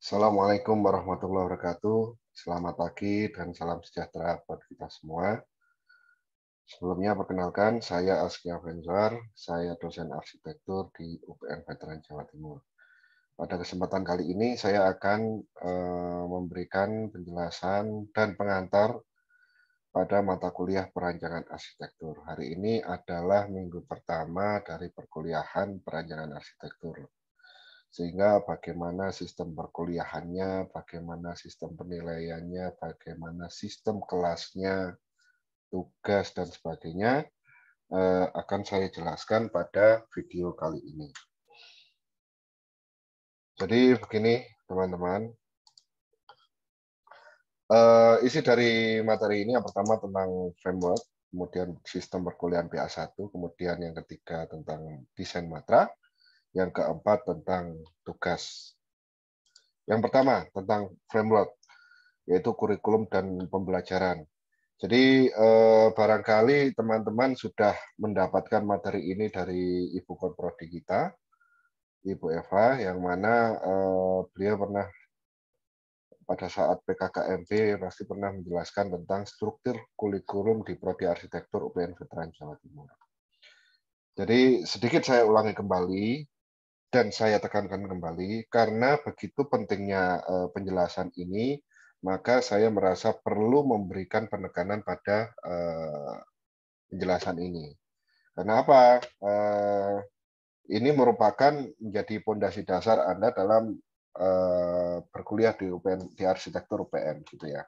Assalamualaikum warahmatullahi wabarakatuh. Selamat pagi dan salam sejahtera buat kita semua. Sebelumnya perkenalkan, saya Askia Fenzar, saya dosen arsitektur di UPN Veteran Jawa Timur. Pada kesempatan kali ini saya akan memberikan penjelasan dan pengantar pada mata kuliah perancangan arsitektur. Hari ini adalah minggu pertama dari perkuliahan perancangan arsitektur. Sehingga bagaimana sistem perkuliahannya, bagaimana sistem penilaiannya, bagaimana sistem kelasnya, tugas, dan sebagainya akan saya jelaskan pada video kali ini. Jadi begini teman-teman, isi dari materi ini yang pertama tentang framework, kemudian sistem perkuliahan PA1, kemudian yang ketiga tentang desain matra, yang keempat tentang tugas. Yang pertama tentang framework, yaitu kurikulum dan pembelajaran. Jadi barangkali teman-teman sudah mendapatkan materi ini dari Ibu Konprodi kita, Ibu Eva, yang mana beliau pernah pada saat PKKMB pasti pernah menjelaskan tentang struktur kurikulum di Prodi Arsitektur UPN Veteran Jawa Timur. Jadi sedikit saya ulangi kembali dan saya tekankan kembali karena begitu pentingnya penjelasan ini, maka saya merasa perlu memberikan penekanan pada penjelasan ini. Karena apa? Ini merupakan menjadi pondasi dasar Anda dalam berkuliah di UPN, di arsitektur UPN, gitu ya.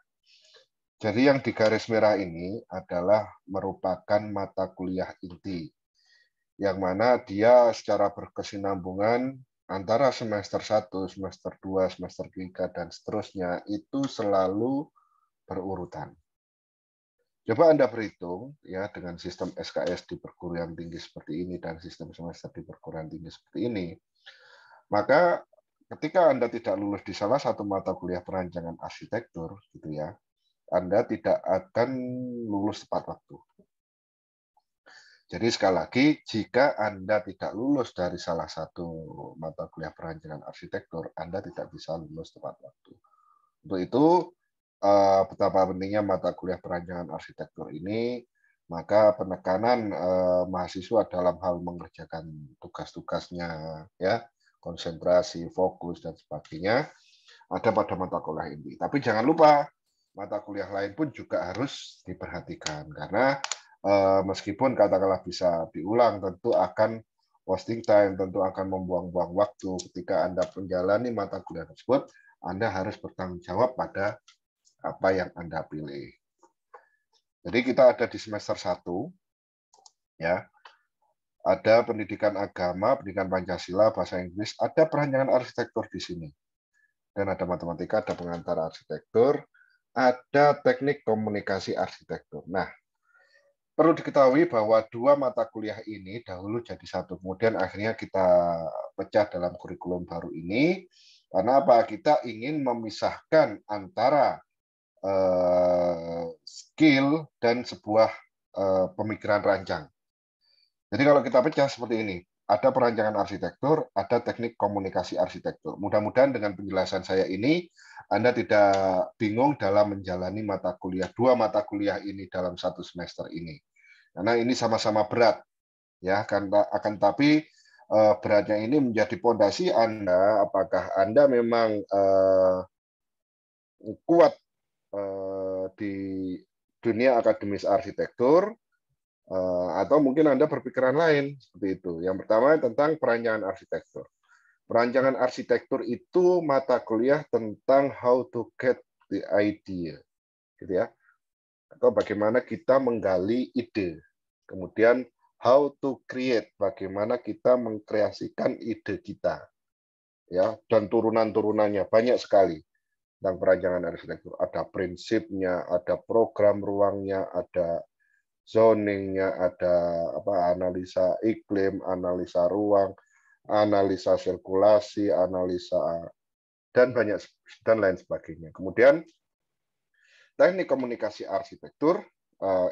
Jadi yang di garis merah ini adalah merupakan mata kuliah inti, yang mana dia secara berkesinambungan antara semester 1, semester 2, semester 3, dan seterusnya itu selalu berurutan. Coba Anda berhitung ya dengan sistem SKS di perguruan tinggi seperti ini dan sistem semester di perguruan tinggi seperti ini, maka ketika Anda tidak lulus di salah satu mata kuliah perancangan arsitektur, gitu ya, Anda tidak akan lulus tepat waktu. Jadi sekali lagi, jika Anda tidak lulus dari salah satu mata kuliah perancangan arsitektur, Anda tidak bisa lulus tepat waktu. Untuk itu, betapa pentingnya mata kuliah perancangan arsitektur ini, maka penekanan mahasiswa dalam hal mengerjakan tugas-tugasnya, ya, konsentrasi, fokus, dan sebagainya, ada pada mata kuliah ini. Tapi jangan lupa, mata kuliah lain pun juga harus diperhatikan, karena meskipun katakanlah bisa diulang, tentu akan wasting time, tentu akan membuang-buang waktu. Ketika Anda menjalani mata kuliah tersebut, Anda harus bertanggung jawab pada apa yang Anda pilih. Jadi kita ada di semester 1, ya. Ada pendidikan agama, pendidikan Pancasila, bahasa Inggris, ada perancangan arsitektur di sini. Dan ada matematika, ada pengantar arsitektur, ada teknik komunikasi arsitektur. Nah, perlu diketahui bahwa dua mata kuliah ini dahulu jadi satu. Kemudian akhirnya kita pecah dalam kurikulum baru ini. Karena apa? Kita ingin memisahkan antara skill dan sebuah pemikiran rancang. Jadi kalau kita pecah seperti ini, ada perancangan arsitektur, ada teknik komunikasi arsitektur. Mudah-mudahan dengan penjelasan saya ini, Anda tidak bingung dalam menjalani mata kuliah, dua mata kuliah ini dalam satu semester ini. Karena ini sama-sama berat, ya. Akan tapi beratnya ini menjadi pondasi Anda, apakah Anda memang kuat di dunia akademis arsitektur, atau mungkin Anda berpikiran lain seperti itu. Yang pertama tentang perancangan arsitektur. Perancangan arsitektur itu mata kuliah tentang how to get the idea, gitu ya, atau bagaimana kita menggali ide. Kemudian how to create, bagaimana kita mengkreasikan ide kita, ya, dan turunan-turunannya banyak sekali tentang perancangan arsitektur. Ada prinsipnya, ada program ruangnya, ada zoningnya, ada analisa iklim, analisa ruang, analisa sirkulasi, analisa dan banyak dan lain sebagainya. Kemudian teknik komunikasi arsitektur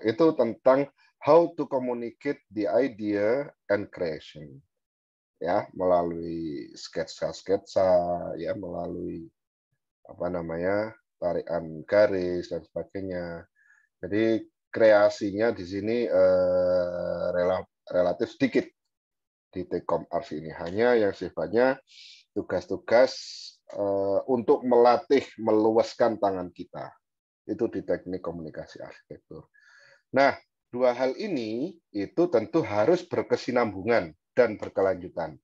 itu tentang how to communicate the idea and creation, ya, melalui sketsa-sketsa, ya, melalui apa namanya, tarikan garis dan sebagainya. Jadi kreasinya di sini relatif sedikit di Tekkom Ars ini. Hanya yang sifatnya tugas-tugas untuk melatih, meluaskan tangan kita. Itu di teknik komunikasi arsitektur. Nah, dua hal ini itu tentu harus berkesinambungan dan berkelanjutan.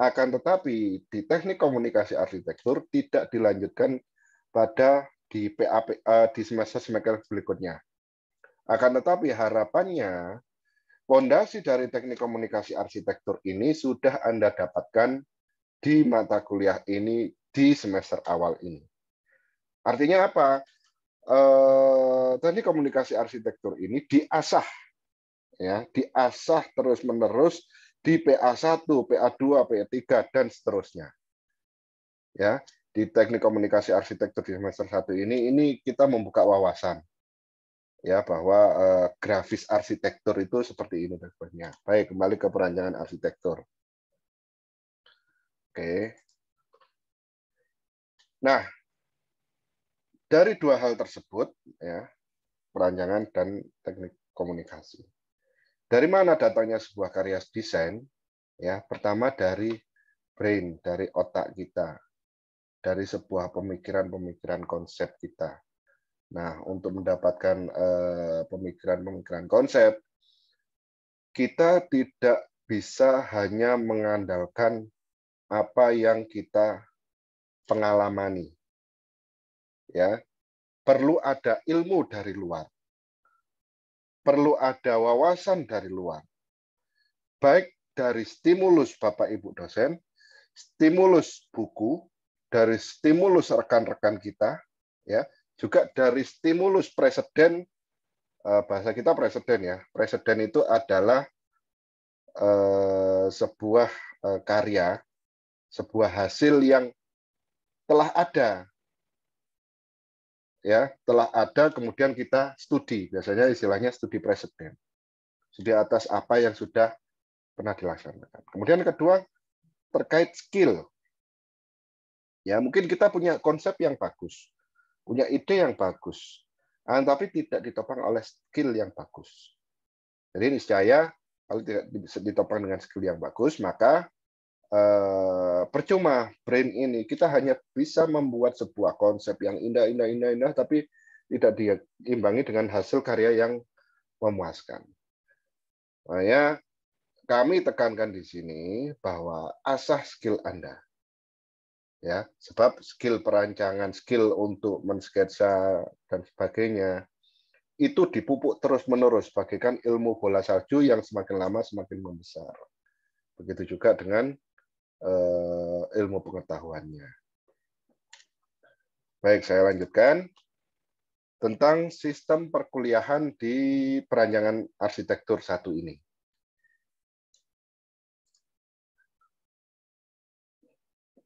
Akan tetapi di teknik komunikasi arsitektur tidak dilanjutkan pada di PAP di semester berikutnya. Akan tetapi harapannya fondasi dari teknik komunikasi arsitektur ini sudah Anda dapatkan di mata kuliah ini di semester awal ini. Artinya apa? Teknik komunikasi arsitektur ini diasah, ya, diasah terus-menerus di PA1, PA2, PA3 dan seterusnya. Ya, di teknik komunikasi arsitektur di semester 1 ini kita membuka wawasan, ya, bahwa grafis arsitektur itu seperti ini dan sebagainya. Baik, kembali ke perancangan arsitektur. Oke. Nah, dari dua hal tersebut, ya, perancangan dan teknik komunikasi. Dari mana datangnya sebuah karya desain? Ya, pertama dari brain, dari otak kita, dari sebuah pemikiran-pemikiran konsep kita. Nah, untuk mendapatkan pemikiran-pemikiran konsep, kita tidak bisa hanya mengandalkan apa yang kita pengalamani. Ya, perlu ada ilmu dari luar. Perlu ada wawasan dari luar. Baik dari stimulus Bapak Ibu dosen, stimulus buku, dari stimulus rekan-rekan kita, ya, juga dari stimulus preseden, bahasa kita preseden ya. Preseden itu adalah sebuah karya, sebuah hasil yang telah ada, ya, telah ada kemudian kita studi, biasanya istilahnya studi preseden, studi atas apa yang sudah pernah dilaksanakan. Kemudian kedua terkait skill, ya, mungkin kita punya konsep yang bagus, punya ide yang bagus, tapi tidak ditopang oleh skill yang bagus. Jadi niscaya kalau tidak ditopang dengan skill yang bagus, maka percuma brain ini. Kita hanya bisa membuat sebuah konsep yang indah, tapi tidak diimbangi dengan hasil karya yang memuaskan. Makanya kami tekankan di sini bahwa asah skill Anda. Ya, sebab skill perancangan, skill untuk mensketsa dan sebagainya itu dipupuk terus-menerus bagaikan ilmu bola salju yang semakin lama semakin membesar. Begitu juga dengan ilmu pengetahuannya. Baik, saya lanjutkan tentang sistem perkuliahan di perancangan arsitektur 1 ini.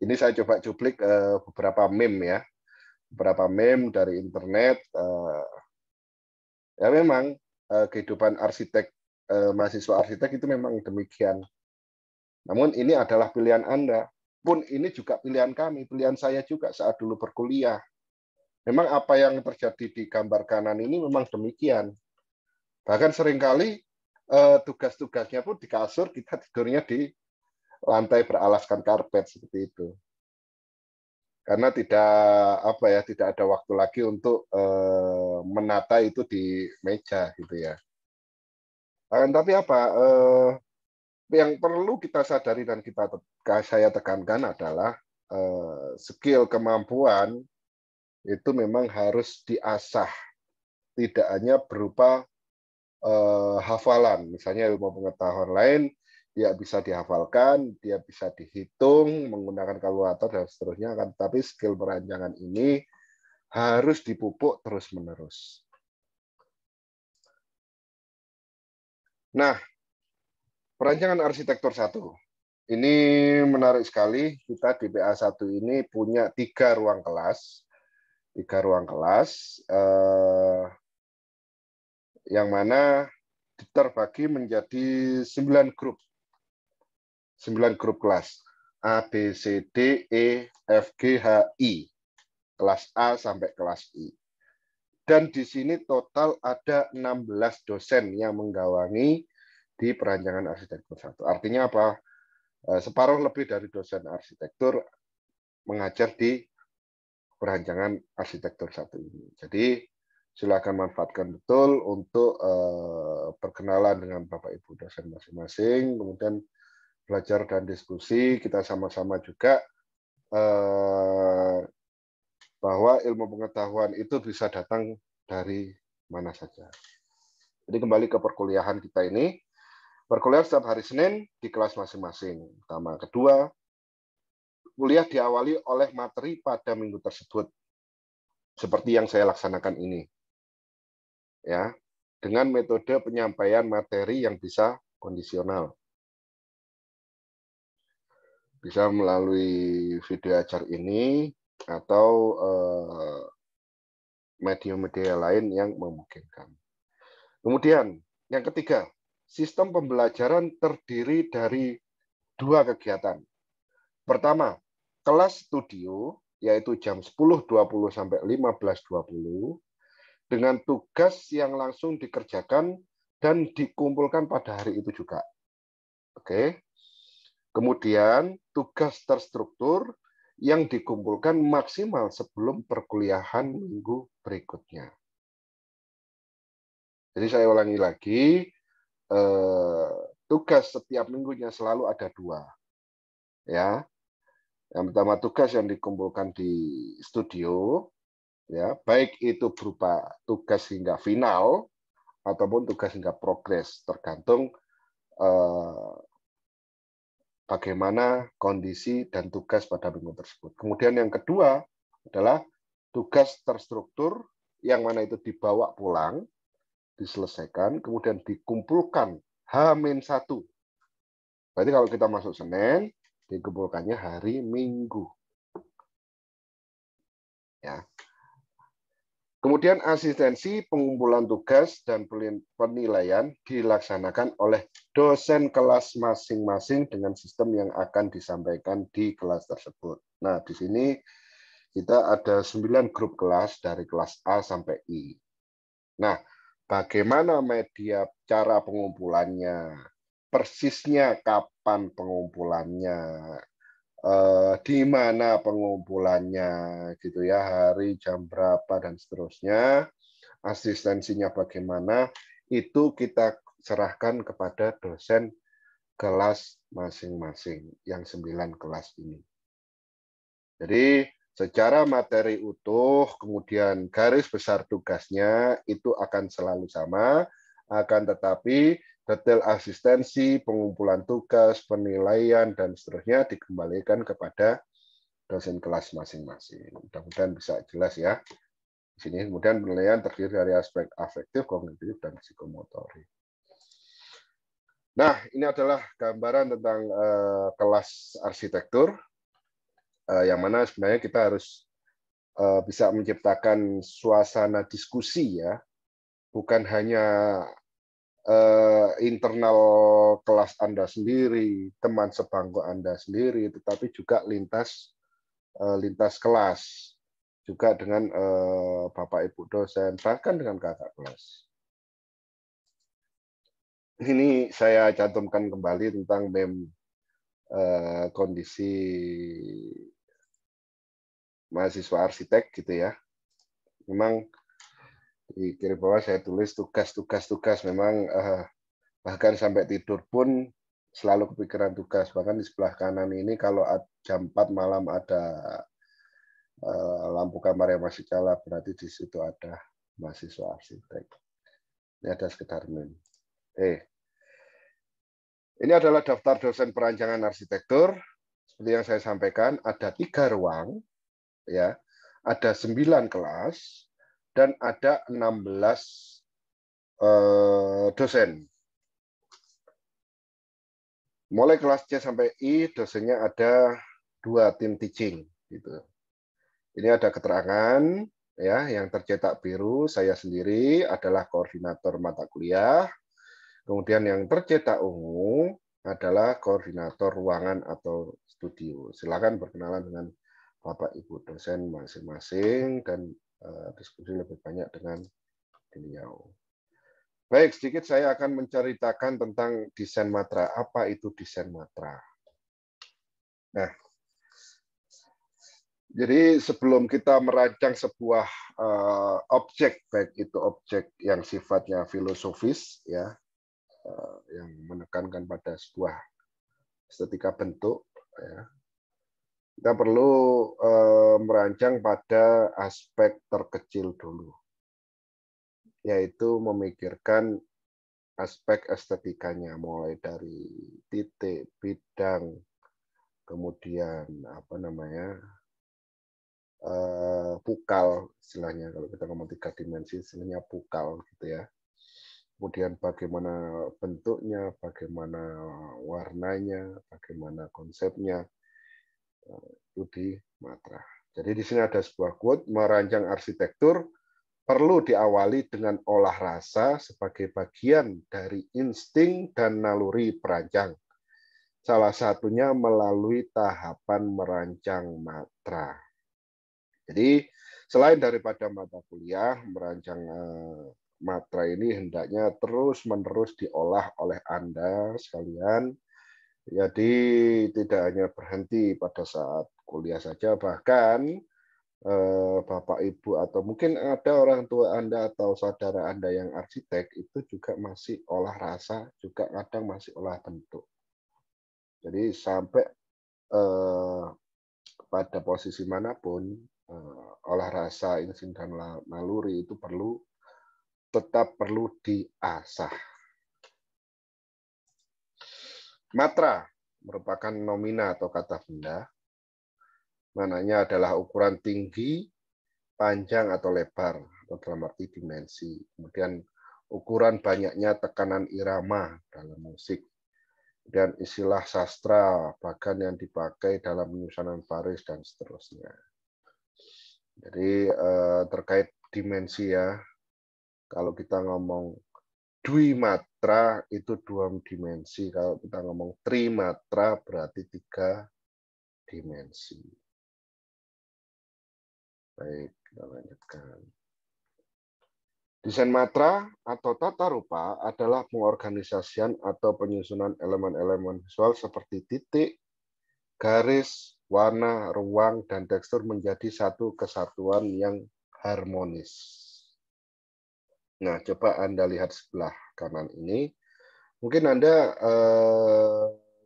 Ini saya coba cuplik beberapa meme ya. Beberapa meme dari internet. Ya memang kehidupan arsitek, mahasiswa arsitek itu memang demikian. Namun ini adalah pilihan Anda. Pun ini juga pilihan kami, pilihan saya juga saat dulu berkuliah. Memang apa yang terjadi di gambar kanan ini memang demikian. Bahkan seringkali tugas-tugasnya pun di kasur, kita tidurnya di lantai beralaskan karpet seperti itu. Karena tidak ada waktu lagi untuk menata itu di meja gitu ya. Tapi apa? Yang perlu kita sadari dan saya tekankan adalah skill kemampuan itu memang harus diasah, tidak hanya berupa hafalan, misalnya ilmu pengetahuan lain dia bisa dihafalkan, dia bisa dihitung menggunakan kalkulator dan seterusnya, kan? Tapi skill perancangan ini harus dipupuk terus-menerus. Nah, perancangan arsitektur 1. Ini menarik sekali, kita di PA1 ini punya 3 ruang kelas. 3 ruang kelas, yang mana terbagi menjadi 9 grup. 9 grup kelas. A, B, C, D, E, F, G, H, I. kelas A sampai kelas I. Dan di sini total ada 16 dosen yang menggawangi di perancangan arsitektur 1. Artinya apa? Separuh lebih dari dosen arsitektur mengajar di perancangan arsitektur 1 ini. Jadi silakan manfaatkan betul untuk perkenalan dengan Bapak Ibu dosen masing-masing, kemudian belajar dan diskusi, kita sama-sama juga bahwa ilmu pengetahuan itu bisa datang dari mana saja. Jadi kembali ke perkuliahan kita ini, perkuliahan setiap hari Senin di kelas masing-masing. Pertama, kedua, kuliah diawali oleh materi pada minggu tersebut, seperti yang saya laksanakan ini, ya, dengan metode penyampaian materi yang bisa kondisional. Bisa melalui video ajar ini atau media-media lain yang memungkinkan. Kemudian, yang ketiga, sistem pembelajaran terdiri dari 2 kegiatan. Pertama, kelas studio, yaitu jam 10.20 sampai 15.20, dengan tugas yang langsung dikerjakan dan dikumpulkan pada hari itu juga. Oke. Kemudian, tugas terstruktur yang dikumpulkan maksimal sebelum perkuliahan minggu berikutnya. Jadi saya ulangi lagi, tugas setiap minggunya selalu ada 2. Ya, yang pertama tugas yang dikumpulkan di studio, ya, baik itu berupa tugas hingga final ataupun tugas hingga progres, tergantung bagaimana kondisi dan tugas pada minggu tersebut. Kemudian yang kedua adalah tugas terstruktur, yang mana itu dibawa pulang, diselesaikan, kemudian dikumpulkan H-1. Berarti kalau kita masuk Senin, dikumpulkannya hari Minggu. Ya. Kemudian asistensi pengumpulan tugas dan penilaian dilaksanakan oleh dosen kelas masing-masing dengan sistem yang akan disampaikan di kelas tersebut. Nah, di sini kita ada 9 grup kelas dari kelas A sampai I. Nah, bagaimana media cara pengumpulannya, persisnya kapan pengumpulannya, di mana pengumpulannya, gitu ya, hari, jam berapa, dan seterusnya, asistensinya bagaimana, itu kita serahkan kepada dosen kelas masing-masing, yang 9 kelas ini. Jadi, secara materi utuh, kemudian garis besar tugasnya, itu akan selalu sama, akan tetapi detail asistensi, pengumpulan tugas, penilaian, dan seterusnya dikembalikan kepada dosen kelas masing-masing. Mudah-mudahan bisa jelas ya. Di sini kemudian penilaian terdiri dari aspek afektif, kognitif, dan psikomotorik. Nah, ini adalah gambaran tentang kelas arsitektur, yang mana sebenarnya kita harus bisa menciptakan suasana diskusi ya, bukan hanya internal kelas Anda sendiri, teman sebangku Anda sendiri, tetapi juga lintas kelas, juga dengan Bapak Ibu dosen, bahkan dengan kakak kelas. Ini saya cantumkan kembali tentang meme kondisi mahasiswa arsitek gitu ya. Memang di kiri bawah saya tulis tugas. Memang bahkan sampai tidur pun selalu kepikiran tugas. Bahkan di sebelah kanan ini kalau jam 4 malam ada lampu kamar yang masih nyala, berarti di situ ada mahasiswa arsitek. Ini ada sekedar meme. Ini adalah daftar dosen perancangan arsitektur. Seperti yang saya sampaikan, ada 3 ruang, ya, ada 9 kelas, dan ada 16 dosen. Mulai kelas C sampai I, dosennya ada 2 tim teaching. Gitu. Ini ada keterangan, ya, yang tercetak biru, saya sendiri adalah koordinator mata kuliah. Kemudian yang tercetak ungu adalah koordinator ruangan atau studio. Silakan berkenalan dengan Bapak Ibu dosen masing-masing dan diskusi lebih banyak dengan beliau. Baik, sedikit saya akan menceritakan tentang desain matra. Apa itu desain matra? Nah, jadi sebelum kita merancang sebuah objek, baik itu objek yang sifatnya filosofis, ya, yang menekankan pada sebuah estetika bentuk, ya, kita perlu merancang pada aspek terkecil dulu, yaitu memikirkan aspek estetikanya, mulai dari titik, bidang, kemudian apa namanya, pukal, istilahnya kalau kita ngomong 3 dimensi, istilahnya pukal gitu ya. Kemudian bagaimana bentuknya, bagaimana warnanya, bagaimana konsepnya, itu di matra. Jadi di sini ada sebuah quote, merancang arsitektur perlu diawali dengan olah rasa sebagai bagian dari insting dan naluri perancang. Salah satunya melalui tahapan merancang matra. Jadi selain daripada mata kuliah, merancang matra ini hendaknya terus-menerus diolah oleh Anda sekalian. Jadi tidak hanya berhenti pada saat kuliah saja, bahkan Bapak Ibu atau mungkin ada orang tua Anda atau saudara Anda yang arsitek itu juga masih olah rasa, juga kadang masih olah bentuk. Jadi sampai pada posisi manapun olah rasa, insting dan naluri itu tetap perlu diasah. Matra merupakan nomina atau kata benda. Mananya adalah ukuran tinggi, panjang atau lebar, atau dalam arti dimensi. Kemudian ukuran banyaknya tekanan irama dalam musik. Dan istilah sastra, bahkan yang dipakai dalam penyusunan baris dan seterusnya. Jadi terkait dimensi ya, kalau kita ngomong dwimatra itu 2 dimensi, kalau kita ngomong trimatra berarti 3 dimensi. Baik, kita lanjutkan. Desain matra atau tata rupa adalah pengorganisasian atau penyusunan elemen-elemen visual seperti titik, garis, warna, ruang, dan tekstur menjadi satu kesatuan yang harmonis. Nah, coba Anda lihat sebelah kanan ini. Mungkin Anda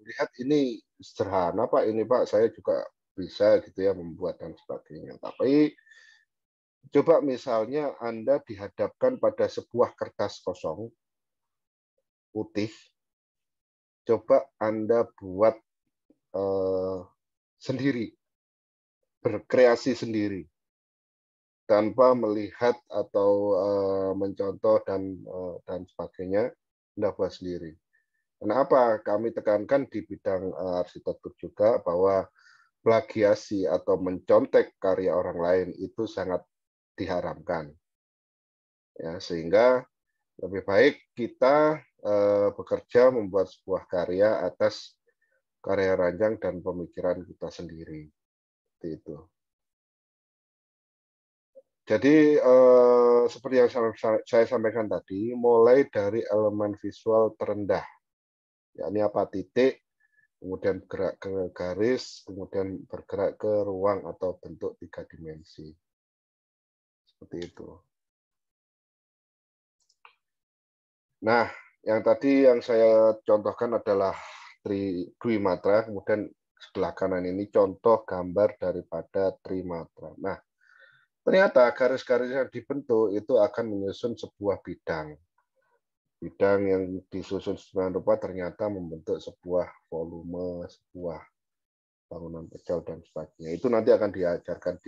lihat ini sederhana, Pak. Ini, Pak, saya juga bisa gitu ya membuat dan sebagainya. Tapi coba misalnya Anda dihadapkan pada sebuah kertas kosong putih, coba Anda buat sendiri, berkreasi sendiri, tanpa melihat atau mencontoh dan sebagainya, Anda buat sendiri. Kenapa kami tekankan di bidang arsitektur juga bahwa plagiasi atau mencontek karya orang lain itu sangat diharamkan. Ya, sehingga lebih baik kita bekerja membuat sebuah karya atas karya rancang dan pemikiran kita sendiri. Seperti itu. Jadi seperti yang saya sampaikan tadi, mulai dari elemen visual terendah, yakni apa, titik, kemudian bergerak ke garis, kemudian bergerak ke ruang atau bentuk 3 dimensi. Seperti itu. Nah, yang tadi yang saya contohkan adalah dwimatra, kemudian sebelah kanan ini contoh gambar daripada trimatra. Nah, ternyata garis-garis yang dibentuk itu akan menyusun sebuah bidang. Bidang yang disusun sedemikian rupa ternyata membentuk sebuah volume, sebuah bangunan pecel dan sebagainya. Itu nanti akan diajarkan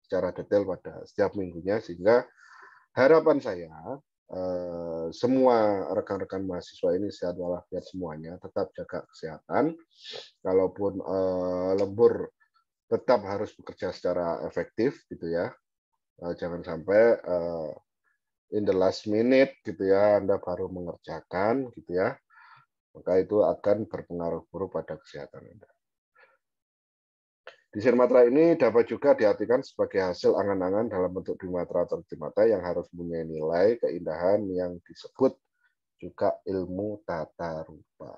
secara detail pada setiap minggunya, sehingga harapan saya semua rekan-rekan mahasiswa ini sehat walafiat semuanya, tetap jaga kesehatan. Kalaupun lembur, tetap harus bekerja secara efektif gitu ya. Jangan sampai in the last minute gitu ya Anda baru mengerjakan gitu ya. Maka itu akan berpengaruh buruk pada kesehatan Anda. Desain matra ini dapat juga diartikan sebagai hasil angan-angan dalam bentuk dimatra atau dimata yang harus mempunyai nilai keindahan yang disebut juga ilmu tata rupa.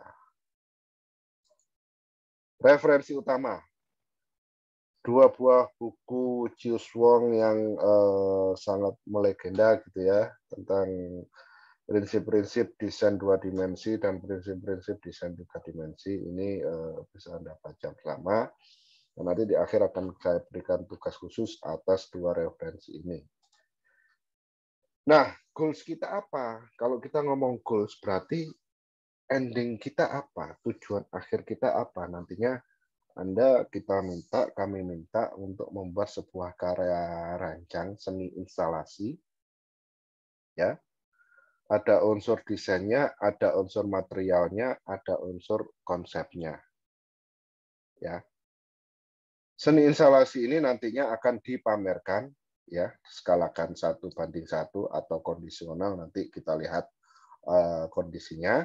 Referensi utama. Dua buah buku Chiu Wong yang sangat melegenda gitu ya, tentang prinsip-prinsip desain 2 dimensi dan prinsip-prinsip desain 3 dimensi. Ini bisa Anda baca bersama. Dan nanti di akhir akan saya berikan tugas khusus atas 2 referensi ini. Nah, goals kita apa? Kalau kita ngomong goals, berarti ending kita apa? Tujuan akhir kita apa? Nantinya kami minta untuk membuat sebuah karya rancang seni instalasi. Ya. Ada unsur desainnya, ada unsur materialnya, ada unsur konsepnya. Ya. Seni instalasi ini nantinya akan dipamerkan, ya, skalakan 1:1 atau kondisional, nanti kita lihat kondisinya.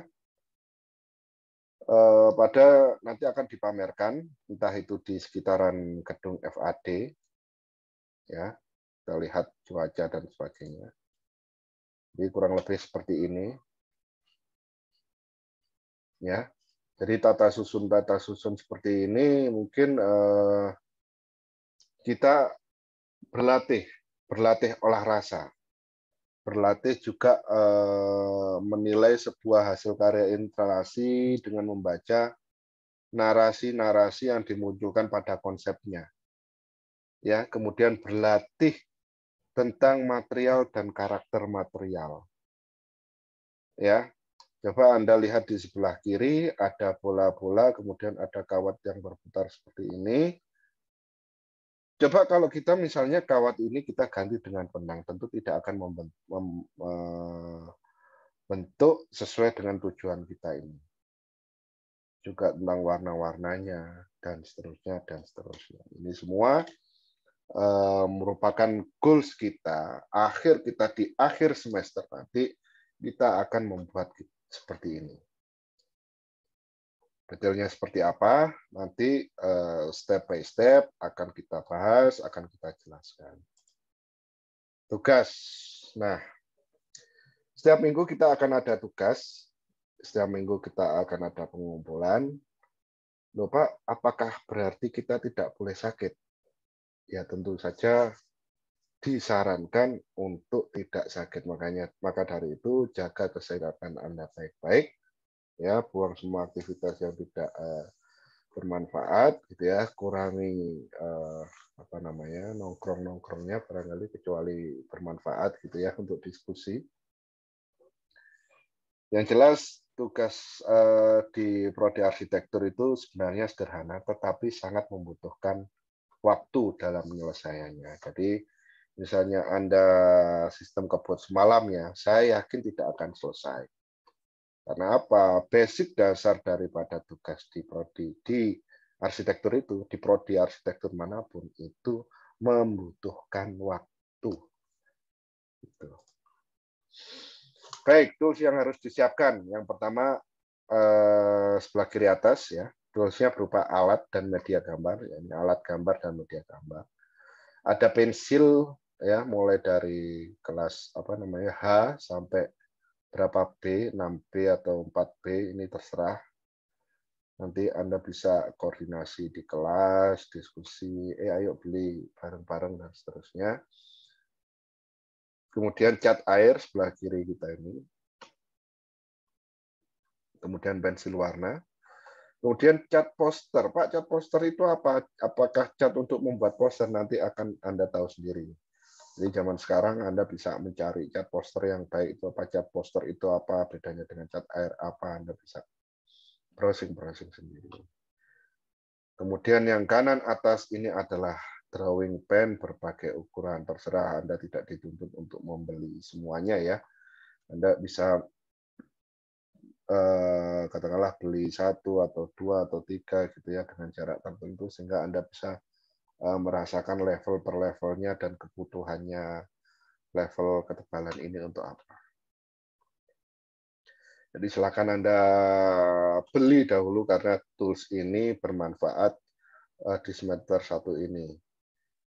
Nanti akan dipamerkan, entah itu di sekitaran gedung FAD, ya, kita lihat cuaca dan sebagainya. Jadi kurang lebih seperti ini, ya. Jadi tata susun seperti ini mungkin kita berlatih olah rasa, berlatih juga menilai sebuah hasil karya instalasi dengan membaca narasi-narasi yang dimunculkan pada konsepnya. Ya, kemudian berlatih tentang material dan karakter material. Ya, coba Anda lihat di sebelah kiri ada bola-bola, kemudian ada kawat yang berputar seperti ini. Coba kalau kita misalnya kawat ini kita ganti dengan benang, tentu tidak akan membentuk sesuai dengan tujuan kita ini. Juga tentang warna-warnanya dan seterusnya dan seterusnya. Ini semua merupakan goals kita. Kita di akhir semester nanti kita akan membuat seperti ini. Detailnya seperti apa, nanti step by step akan kita bahas, akan kita jelaskan. Tugas. Nah, setiap minggu kita akan ada tugas, setiap minggu kita akan ada pengumpulan. Loh Pak, apakah berarti kita tidak boleh sakit? Ya tentu saja disarankan untuk tidak sakit. Maka dari itu jaga kesehatan Anda baik-baik, ya, buang semua aktivitas yang tidak bermanfaat, gitu ya, kurangi nongkrongnya barangkali kecuali bermanfaat, gitu ya, untuk diskusi. Yang jelas tugas di prodi arsitektur itu sebenarnya sederhana, tetapi sangat membutuhkan waktu dalam penyelesaiannya. Jadi misalnya Anda sistem kebut semalam ya, saya yakin tidak akan selesai. Karena apa? Basic dasar daripada tugas di prodi di arsitektur itu, di prodi arsitektur manapun itu membutuhkan waktu. Gitu. Baik, tools yang harus disiapkan. Yang pertama sebelah kiri atas ya, toolsnya berupa alat dan media gambar, ya, alat gambar dan media gambar. Ada pensil ya, mulai dari kelas H sampai berapa B, 6B atau 4B, ini terserah. Nanti Anda bisa koordinasi di kelas, diskusi, ayo beli bareng-bareng dan seterusnya. Kemudian cat air sebelah kiri kita ini. Kemudian pensil warna. Kemudian cat poster. Pak, cat poster itu apa? Apakah cat untuk membuat poster? Nanti akan Anda tahu sendiri. Jadi zaman sekarang Anda bisa mencari cat poster yang baik itu apa, cat poster itu apa, bedanya dengan cat air apa, Anda bisa browsing sendiri. Kemudian yang kanan atas ini adalah drawing pen berbagai ukuran. Terserah, Anda tidak dituntut untuk membeli semuanya ya. Anda bisa katakanlah beli 1 atau 2 atau 3 gitu ya dengan jarak tertentu sehingga Anda bisa merasakan level per levelnya dan kebutuhannya level ketebalan ini untuk apa. Jadi silakan Anda beli dahulu karena tools ini bermanfaat di semester 1 ini.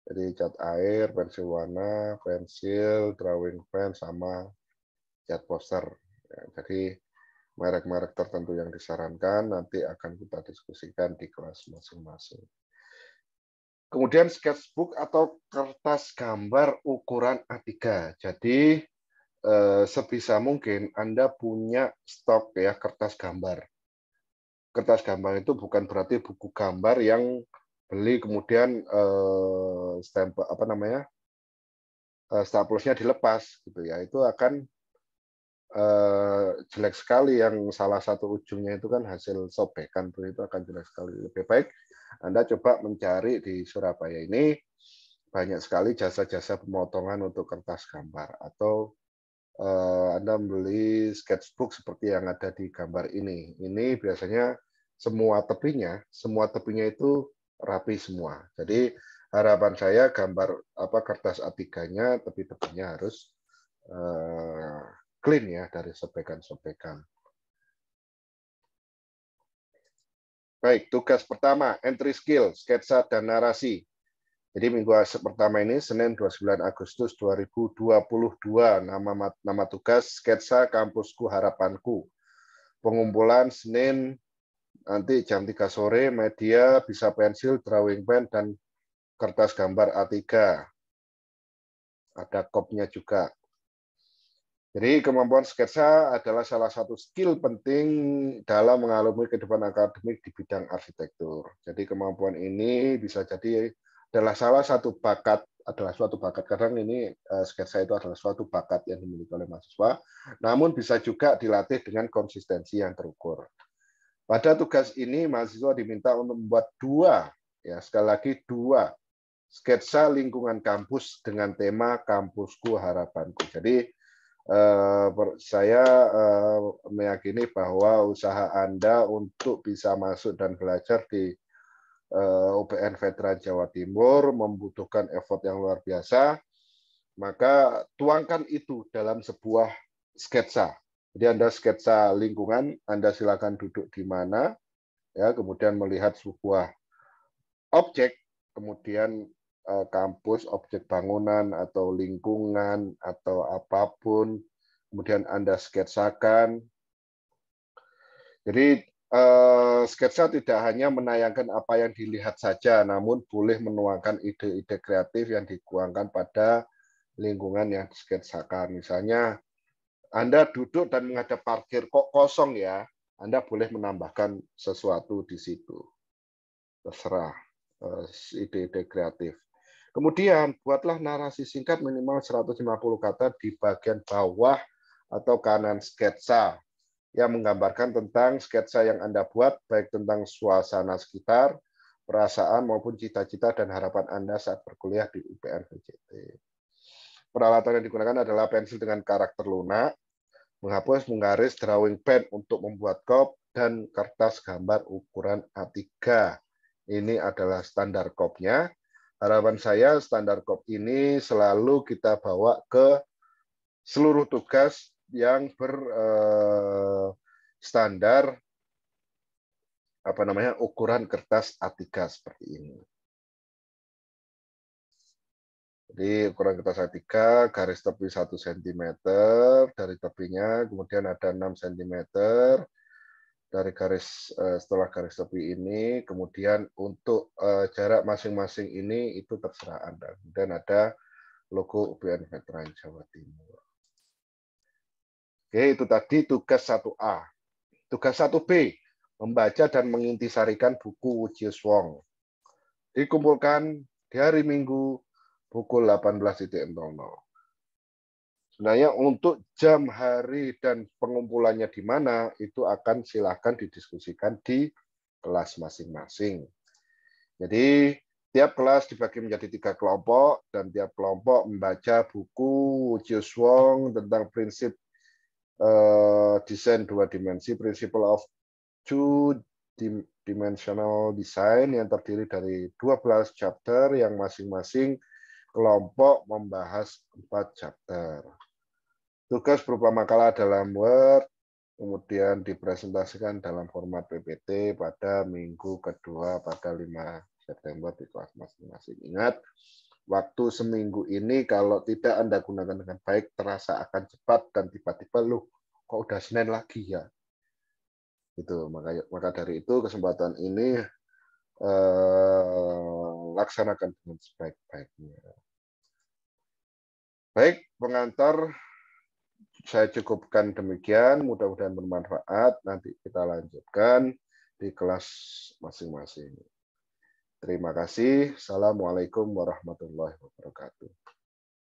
Jadi cat air, pensil warna, pensil, drawing pen, sama cat poster. Ya, jadi merek-merek tertentu yang disarankan nanti akan kita diskusikan di kelas masing-masing. Kemudian sketchbook atau kertas gambar ukuran A3. Jadi sebisa mungkin Anda punya stok ya kertas gambar. Kertas gambar itu bukan berarti buku gambar yang beli kemudian stempel apa namanya staplesnya dilepas gitu ya. Itu akan jelek sekali, yang salah satu ujungnya itu kan hasil sobekan, itu akan jelek sekali. Lebih baik Anda coba mencari di Surabaya ini banyak sekali jasa-jasa pemotongan untuk kertas gambar, atau Anda membeli sketchbook seperti yang ada di gambar ini. Ini biasanya semua tepinya itu rapi semua. Jadi harapan saya gambar kertas A3-nya tepi-tepinya harus clean ya dari sobekan-sobekan. Baik, tugas pertama, entry skill, sketsa dan narasi. Jadi minggu pertama ini, Senin 29 Agustus 2022, nama tugas sketsa kampusku harapanku. Pengumpulan Senin nanti jam 3 sore, media bisa pensil, drawing pen, dan kertas gambar A3. Ada kopnya juga. Jadi kemampuan sketsa adalah salah satu skill penting dalam mengalami kehidupan akademik di bidang arsitektur. Jadi kemampuan ini bisa jadi adalah suatu bakat. Kadang ini sketsa itu adalah suatu bakat yang dimiliki oleh mahasiswa, namun bisa juga dilatih dengan konsistensi yang terukur. Pada tugas ini mahasiswa diminta untuk membuat sekali lagi dua sketsa lingkungan kampus dengan tema kampusku harapanku. Jadi saya meyakini bahwa usaha Anda untuk bisa masuk dan belajar di UPN Veteran Jawa Timur membutuhkan effort yang luar biasa, maka tuangkan itu dalam sebuah sketsa. Jadi Anda sketsa lingkungan, Anda silakan duduk di mana, ya, kemudian melihat sebuah objek, kemudian kampus, objek bangunan atau lingkungan atau apapun, kemudian Anda sketsakan. Jadi sketsa tidak hanya menayangkan apa yang dilihat saja, namun boleh menuangkan ide-ide kreatif yang dituangkan pada lingkungan yang disketsakan. Misalnya Anda duduk dan menghadap parkir, kok kosong ya, Anda boleh menambahkan sesuatu di situ. Terserah ide-ide kreatif. Kemudian buatlah narasi singkat minimal 150 kata di bagian bawah atau kanan sketsa yang menggambarkan tentang sketsa yang Anda buat, baik tentang suasana sekitar, perasaan maupun cita-cita dan harapan Anda saat berkuliah di UPN VJT. Peralatan yang digunakan adalah pensil dengan karakter lunak, menghapus, menggaris, drawing pen untuk membuat kop, dan kertas gambar ukuran A3. Ini adalah standar kopnya. Harapan saya standar kop ini selalu kita bawa ke seluruh tugas yang berstandar ukuran kertas A3 seperti ini. Jadi ukuran kertas A3, garis tepi 1 cm dari tepinya, kemudian ada 6 cm dari garis setelah garis tepi ini, kemudian untuk jarak masing-masing ini itu terserah Anda. Kemudian ada logo UPN Veteran Jawa Timur. Oke, itu tadi tugas 1A. Tugas 1B, membaca dan mengintisarikan buku Wujius Wong. Dikumpulkan di hari Minggu pukul 18.00. Sebenarnya untuk jam, hari, dan pengumpulannya di mana, itu akan silahkan didiskusikan di kelas masing-masing. Jadi, tiap kelas dibagi menjadi 3 kelompok, dan tiap kelompok membaca buku Wujius Wong tentang prinsip desain 2 dimensi, Principle of Two-Dimensional Design, yang terdiri dari 12 chapter yang masing-masing kelompok membahas 4 chapter. Tugas berupa makalah dalam Word, kemudian dipresentasikan dalam format PPT pada minggu kedua pada 5 September di kelas masing-masing. Ingat, waktu seminggu ini kalau tidak Anda gunakan dengan baik, terasa akan cepat dan tiba-tiba, loh, kok udah Senin lagi ya? Itu maka dari itu kesempatan ini laksanakan dengan sebaik-baiknya. Baik, pengantar saya cukupkan demikian. Mudah-mudahan bermanfaat. Nanti kita lanjutkan di kelas masing-masing. Terima kasih. Assalamualaikum warahmatullahi wabarakatuh.